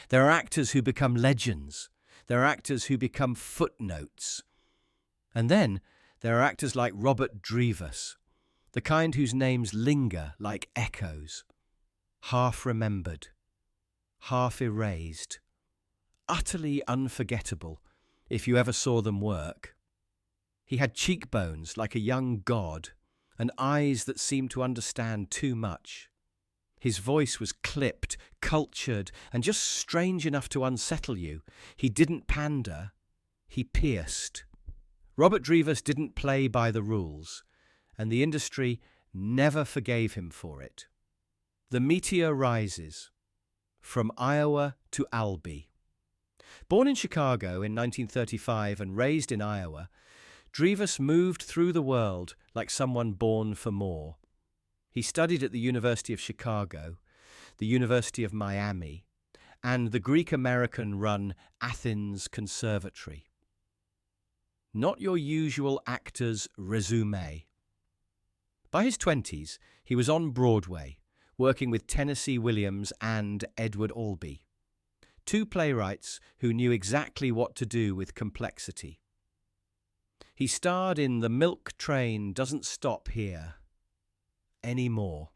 There are actors who become legends. There are actors who become footnotes. And then there are actors like Robert Drivas, the kind whose names linger like echoes, half remembered, half erased, utterly unforgettable if you ever saw them work. He had cheekbones like a young god and eyes that seemed to understand too much. His voice was clipped, cultured, and just strange enough to unsettle you. He didn't pander, he pierced. Robert Drivas didn't play by the rules, and the industry never forgave him for it. The meteor rises, from Iowa to Albi. Born in Chicago in 1935 and raised in Iowa, Drivas moved through the world like someone born for more. He studied at the University of Chicago, the University of Miami, and the Greek-American-run Athens Conservatory. Not your usual actor's resume. By his 20s, he was on Broadway, working with Tennessee Williams and Edward Albee, two playwrights who knew exactly what to do with complexity. He starred in The Milk Train Doesn't Stop Here Anymore,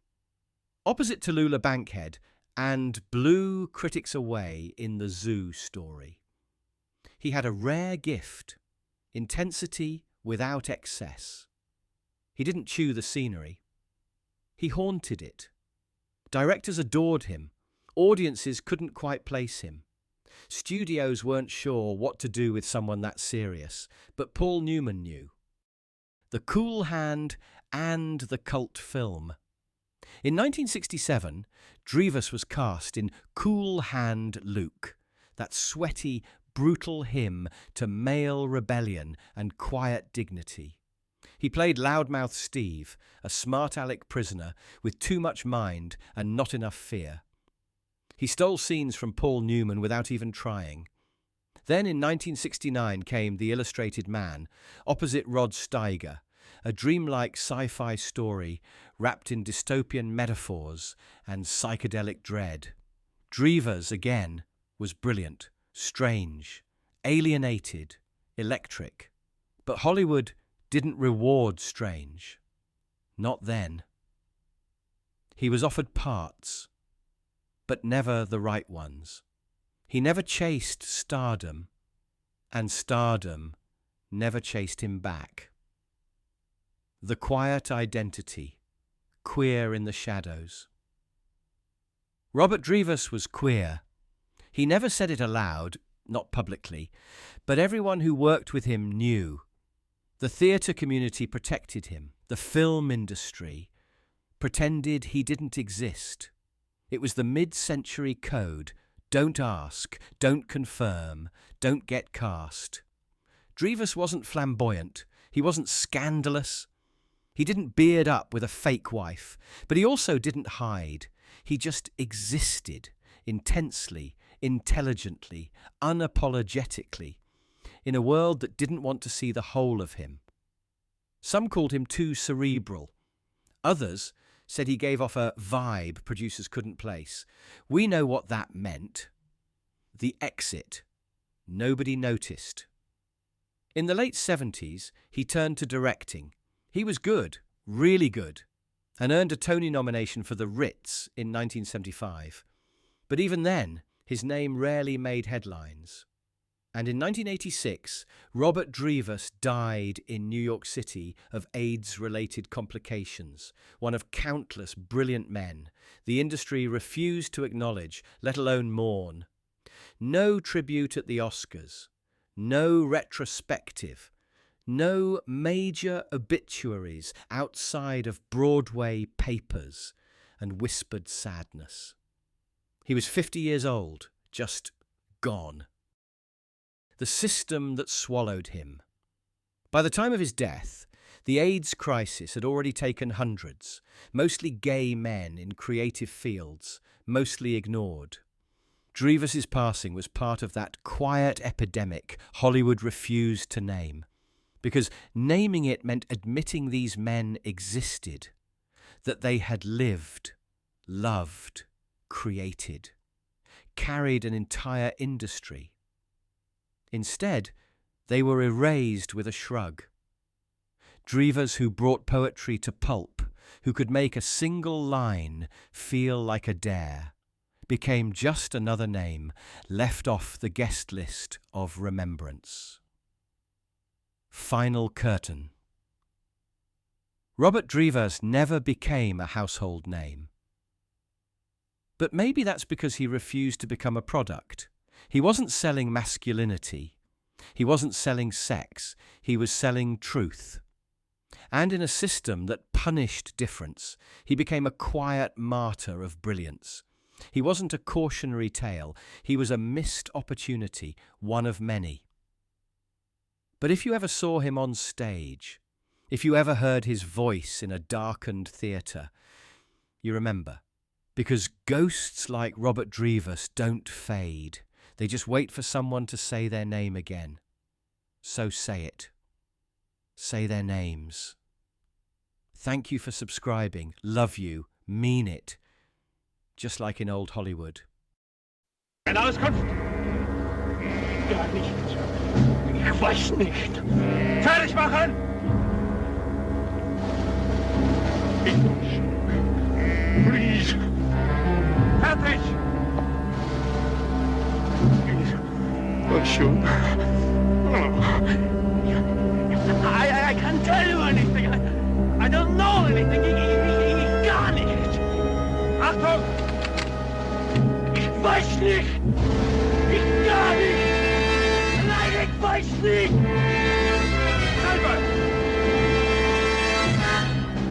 opposite Tallulah Bankhead, and blew critics away in The Zoo Story. He had a rare gift, intensity without excess. He didn't chew the scenery. He haunted it. Directors adored him. Audiences couldn't quite place him. Studios weren't sure what to do with someone that serious, but Paul Newman knew. The cool hand and the cult film. In 1967, Drivas was cast in Cool Hand Luke, that sweaty, brutal hymn to male rebellion and quiet dignity. He played Loudmouth Steve, a smart-aleck prisoner with too much mind and not enough fear. He stole scenes from Paul Newman without even trying. Then in 1969 came The Illustrated Man, opposite Rod Steiger, a dreamlike sci-fi story wrapped in dystopian metaphors and psychedelic dread. Drivas, again, was brilliant, strange, alienated, electric. But Hollywood didn't reward strange. Not then. He was offered parts, but never the right ones. He never chased stardom, and stardom never chased him back. The quiet identity, queer in the shadows. Robert Drivas was queer. He never said it aloud, not publicly, but everyone who worked with him knew. The theatre community protected him. The film industry pretended he didn't exist. It was the mid-century code. Don't ask, don't confirm, don't get cast. Drivas wasn't flamboyant. He wasn't scandalous. He didn't beard up with a fake wife, but he also didn't hide. He just existed intensely, intelligently, unapologetically, in a world that didn't want to see the whole of him. Some called him too cerebral. Others said he gave off a vibe producers couldn't place. We know what that meant. The exit. Nobody noticed. In the late 70s, he turned to directing. He was good, really good, and earned a Tony nomination for The Ritz in 1975. But even then, his name rarely made headlines. And in 1986, Robert Drivas died in New York City of AIDS-related complications, one of countless brilliant men the industry refused to acknowledge, let alone mourn. No tribute at the Oscars, no retrospective, no major obituaries outside of Broadway papers and whispered sadness. He was 50 years old, just gone. The system that swallowed him. By the time of his death, the AIDS crisis had already taken hundreds, mostly gay men in creative fields, mostly ignored. Drivas's passing was part of that quiet epidemic Hollywood refused to name, because naming it meant admitting these men existed, that they had lived, loved, created. carried an entire industry. Instead, they were erased with a shrug. Drivas who brought poetry to pulp, who could make a single line feel like a dare, became just another name left off the guest list of remembrance. Final curtain. Robert Drivas never became a household name. But maybe that's because he refused to become a product. He wasn't selling masculinity. He wasn't selling sex. He was selling truth. And in a system that punished difference, he became a quiet martyr of brilliance. He wasn't a cautionary tale. He was a missed opportunity, one of many. But if you ever saw him on stage, if you ever heard his voice in a darkened theatre, you remember. Because ghosts like Robert Drivas don't fade. They just wait for someone to say their name again. So say it. Say their names. Thank you for subscribing. Love you. Mean it. Just like in old Hollywood. Eine Auskunft? Gar nichts. Ich weiß nicht. Fertig machen! English. Please. Fertig! Please. Oh, sure. I can't tell you anything. I don't know anything. Gar nicht. Achtung! Ich weiß nicht! Ich gar nicht! Nein, ich weiß nicht!